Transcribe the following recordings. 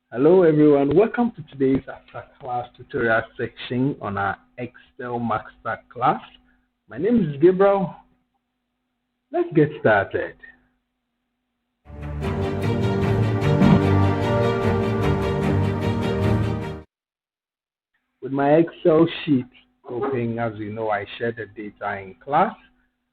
Hello everyone, welcome to today's after class tutorial section on our Excel Master class. My name is Gabriel. Let's get started. With my Excel sheet open, as you know, I share the data in class.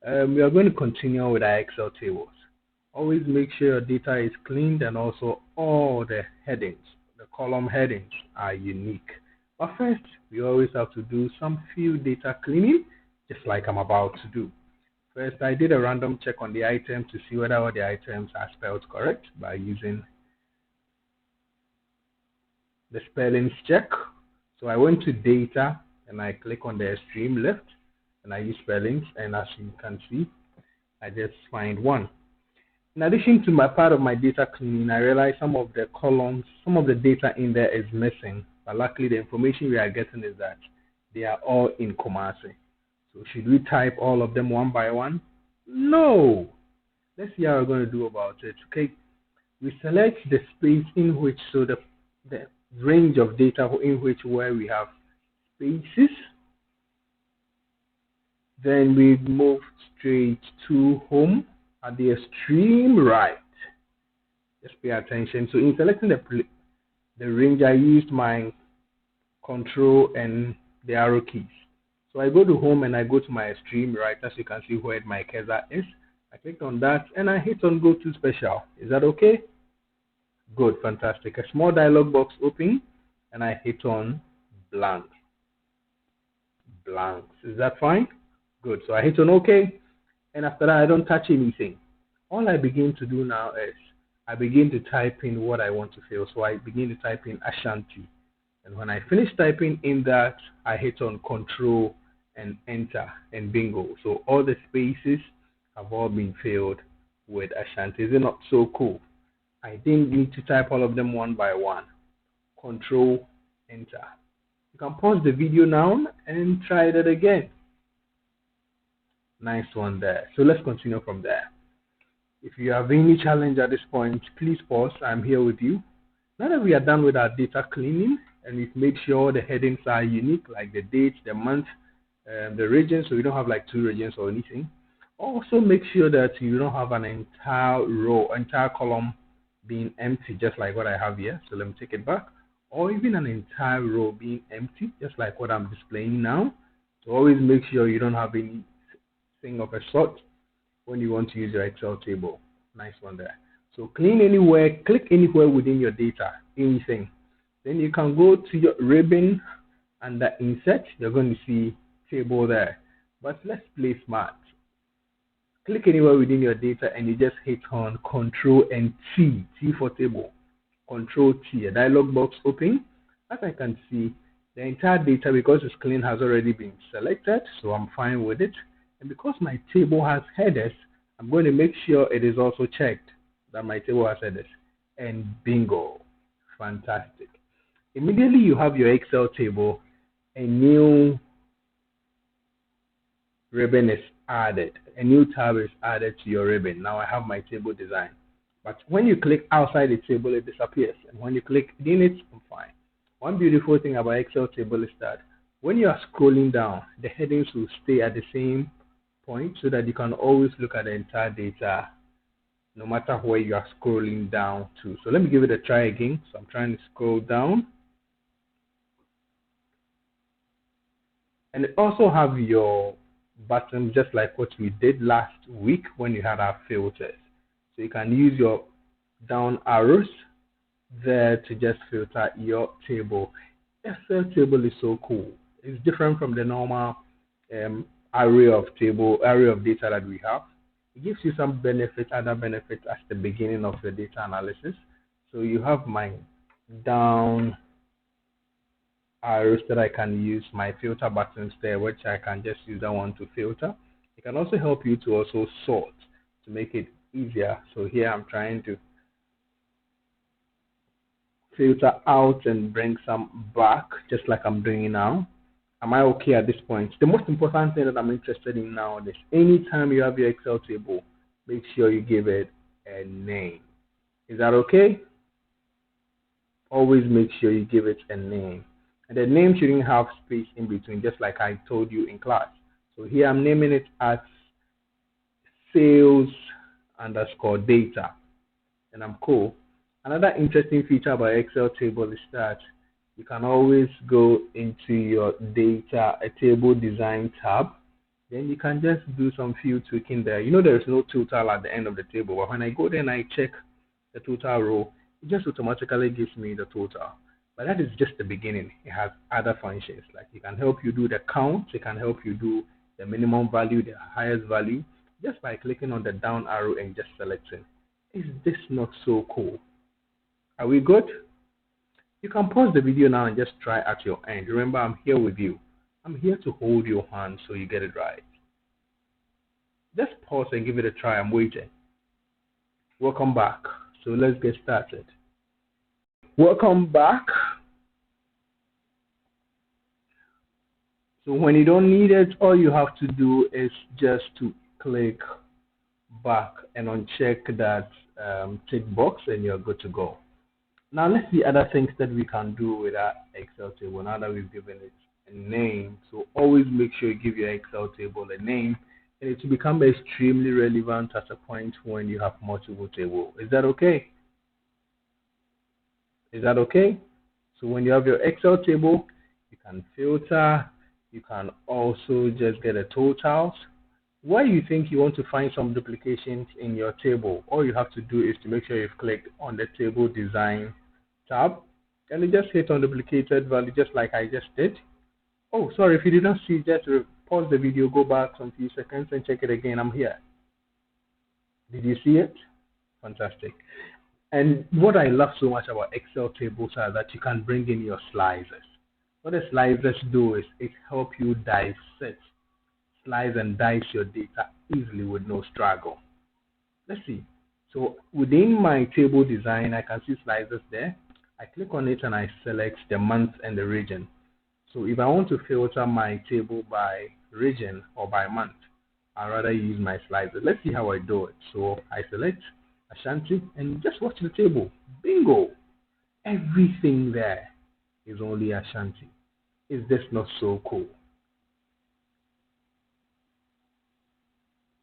We are going to continue with our Excel tables. Always make sure your data is cleaned and also all the headings, the column headings are unique. But first, we always have to do some few data cleaning, just like I'm about to do. First, I did a random check on the item to see whether all the items are spelled correct by using the spellings check. So I went to data and I click on the extreme left and I use spellings, and as you can see, I just find one. In addition to my part of my data cleaning, I realized some of the columns, some of the data in there is missing. But luckily, the information we are getting is that they are all in Kumasi. So should we type all of them one by one? No. Let's see how we're going to do about it. Okay. We select the space in which, so the range of data in which where we have spaces. Then we move straight to home at the extreme right. Just pay attention. So in selecting the range, I used my control and the arrow keys. So I go to home and I go to my extreme right, as you can see where my cursor is. I click on that and I hit on go to special. Is that okay? Good, fantastic. A small dialog box open and I hit on blank. Blanks. Is that fine? Good. So I hit on OK, and after that I don't touch anything. All I begin to do now is I begin to type in what I want to fill. So I begin to type in Ashanti. And when I finish typing in that, I hit on Control and Enter, and bingo. So all the spaces have all been filled with Ashanti. Is it not so cool? I didn't need to type all of them one by one. Control, Enter. You can pause the video now and try that again. Nice one there. So let's continue from there. If you have any challenge at this point, please pause. I'm here with you. Now that we are done with our data cleaning and we've made sure the headings are unique, like the date, the month, the region, so we don't have like two regions or anything. Also make sure that you don't have an entire row, entire column being empty, just like what I have here. So let me take it back. Or even an entire row being empty, just like what I'm displaying now. So always make sure you don't have anything of a sort when you want to use your Excel table. Nice one there. So clean anywhere, click anywhere within your data, anything. Then you can go to your ribbon under insert. You're going to see table there. But let's play smart. Click anywhere within your data and you just hit on Control and T, T for table. Control T, a dialog box open. As I can see, the entire data, because it's clean, has already been selected, so I'm fine with it. And because my table has headers, I'm going to make sure it is also checked that my table has headers. And bingo, fantastic. Immediately you have your Excel table, a new ribbon is added, a new tab is added to your ribbon. Now I have my table design. But when you click outside the table, it disappears. And when you click in it, I'm fine. One beautiful thing about Excel table is that when you are scrolling down, the headings will stay at the same point so that you can always look at the entire data no matter where you are scrolling down to. So let me give it a try again. So I'm trying to scroll down. And it also have your button, just like what we did last week when you had our filters. So you can use your down arrows there to just filter your table. Excel table is so cool. It's different from the normal array of data that we have. It gives you some benefits, other benefits at the beginning of your data analysis. So you have my down arrows that I can use, my filter buttons there, which I can just use that one to filter. It can also help you to also sort to make it easier. So here I'm trying to filter out and bring some back, just like I'm doing now. Am I okay at this point? The most important thing that I'm interested in now is anytime you have your Excel table, make sure you give it a name. Is that okay? always make sure you give it a name. And the name shouldn't have space in between, just like I told you in class. So here I'm naming it as sales underscore data, and I'm cool. Another interesting feature about Excel table is that you can always go into your data, a table design tab. Then you can just do some few tweaking there. You know there is no total at the end of the table, but when I go there and I check the total row, it just automatically gives me the total. But that is just the beginning. It has other functions, like it can help you do the count, it can help you do the minimum value, the highest value, just by clicking on the down arrow and just selecting. Is this not so cool? Are we good? You can pause the video now and just try at your end. Remember, I'm here with you. I'm here to hold your hand so you get it right. Just pause and give it a try. I'm waiting. Welcome back. So let's get started. Welcome back. So when you don't need it, all you have to do is just to click back and uncheck that tick box and you're good to go. Now let's see other things that we can do with our Excel table now that we've given it a name. So always make sure you give your Excel table a name, and it will become extremely relevant at a point when you have multiple tables. Is that okay? Is that okay? So when you have your Excel table, you can filter, you can also just get a totals. Where you think you want to find some duplications in your table, all you have to do is to make sure you've clicked on the table design tab, and you just hit on duplicated value just like I just did. Oh, sorry, if you did not see, just pause the video, go back some few seconds and check it again. I'm here. Did you see it? Fantastic. And what I love so much about Excel tables are that you can bring in your slices. What the slices do is it helps you dissect, slice and dice your data easily with no struggle. Let's see. So within my table design, I can see slices there. I click on it and I select the month and the region. So if I want to filter my table by region or by month, I'd rather use my slices. Let's see how I do it. So I select Ashanti and just watch the table. Bingo! Everything there is only Ashanti. Is this not so cool?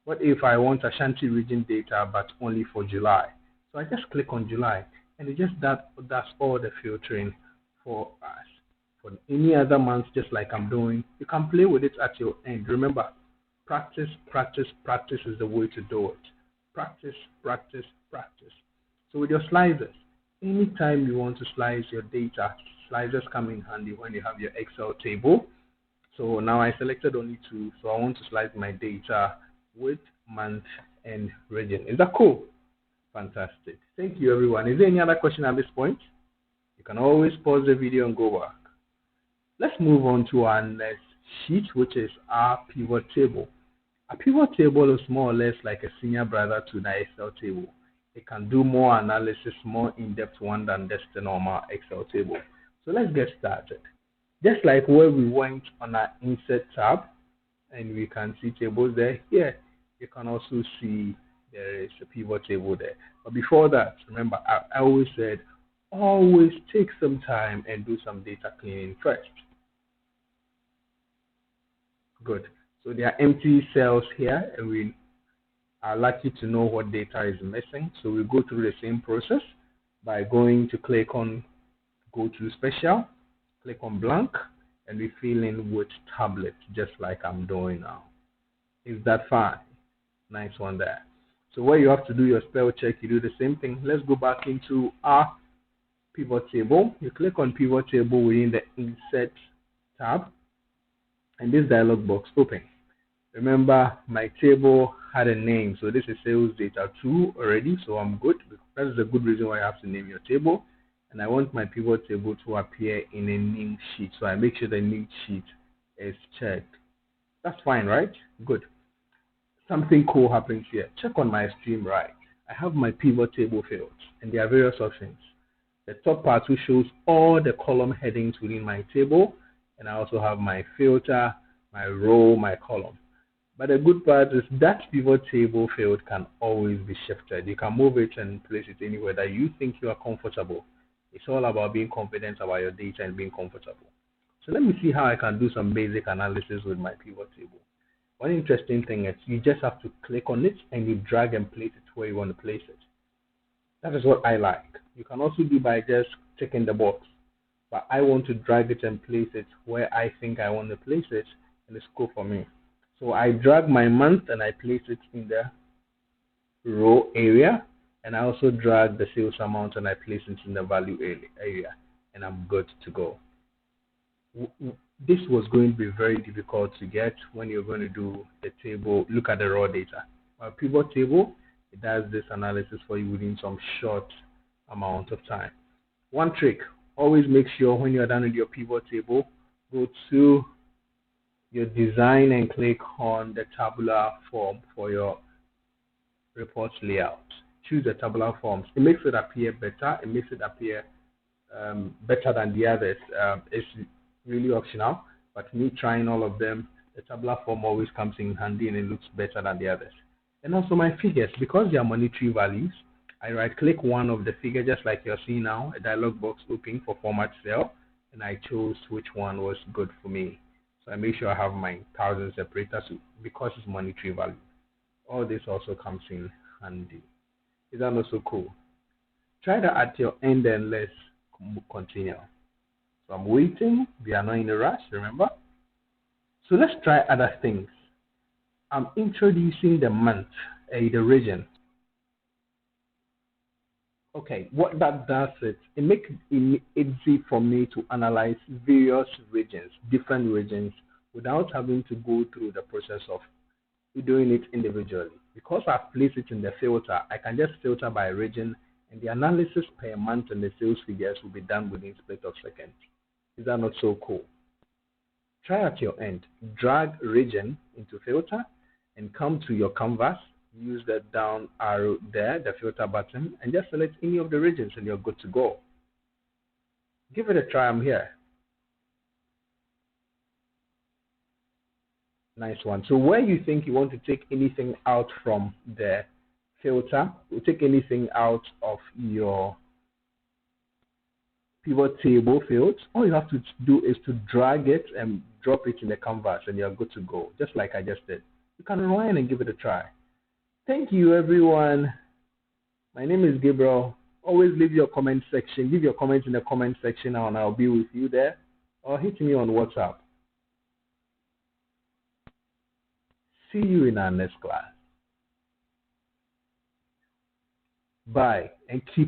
What if I want Ashanti region data but only for July? So I just click on July and it just does all the filtering for us. For any other months, just like I'm doing, you can play with it at your end. Remember, practice, practice, practice is the way to do it. Practice, practice, practice. So with your slices, anytime you want to slice your data, slices come in handy when you have your Excel table. So now I selected only two, so I want to slice my data with month and region. Is that cool? Fantastic. Thank you, everyone. Is there any other question at this point? You can always pause the video and go back. Let's move on to our next sheet, which is our pivot table. A pivot table is more or less like a senior brother to the Excel table. It can do more analysis, more in-depth one than just the normal Excel table. So let's get started. Just like where we went on our insert tab, and we can see tables there, here you can also see there is a pivot table there. But before that, remember, I always said, always take some time and do some data cleaning first. Good. So there are empty cells here, and we are lucky to know what data is missing. So we go through the same process by going to click on go to special, click on blank, and we fill in with tablet, just like I'm doing now. Is that fine? Nice one there. So where you have to do your spell check, you do the same thing. Let's go back into our pivot table. You click on pivot table within the insert tab, and this dialog box opens. Remember, my table had a name, so this is sales data 2 already, so I'm good. That is a good reason why you have to name your table. And I want my pivot table to appear in a new sheet, so I make sure the new sheet is checked. That's fine, right? Good. Something cool happens here. Check on my extreme right. I have my pivot table fields, and there are various options. The top part which shows all the column headings within my table, and I also have my filter, my row, my column. But the good part is that pivot table field can always be shifted. You can move it and place it anywhere that you think you are comfortable. It's all about being confident about your data and being comfortable. So let me see how I can do some basic analysis with my pivot table. One interesting thing is you just have to click on it and you drag and place it where you want to place it. That is what I like. You can also do by just ticking the box, but I want to drag it and place it where I think I want to place it, and it's cool for me. So I drag my month and I place it in the row area, and I also drag the sales amount and I place it in the value area, and I'm good to go. This was going to be very difficult to get when you're going to do the table, look at the raw data. A pivot table, it does this analysis for you within some short amount of time. One trick, always make sure when you're done with your pivot table, go to your design and click on the tabular form for your report layout. Choose the tabular forms. It makes it appear better. It makes it appear better than the others. It's really optional, but me trying all of them, the tabular form always comes in handy and it looks better than the others. And also my figures, because they are monetary values, I right click one of the figure just like you're seeing now, a dialog box open for format cell, and I chose which one was good for me. So I make sure I have my thousand separators because it's monetary value. All this also comes in handy. Is that not so cool? Try that at your end and let's continue. So I'm waiting. We are not in a rush, remember? So let's try other things. I'm introducing the month, the region. Okay, what that does is it makes it easy for me to analyze various regions, different regions, without having to go through the process of doing it individually. Because I've placed it in the filter, I can just filter by region, and the analysis per month and the sales figures will be done within a split of seconds. Is that not so cool? Try at your end. Drag region into filter and come to your canvas. Use the down arrow there, the filter button, and just select any of the regions and you're good to go. Give it a try. I'm here. Nice one. So where you think you want to take anything out from the filter, you take anything out of your pivot table fields, all you have to do is to drag it and drop it in the canvas and you're good to go, just like I just did. You can rewind and give it a try. Thank you, everyone. My name is Gabriel. Always leave your comment section. Leave your comments in the comment section and I'll be with you there. Or hit me on WhatsApp. See you in our next class. Bye, and keep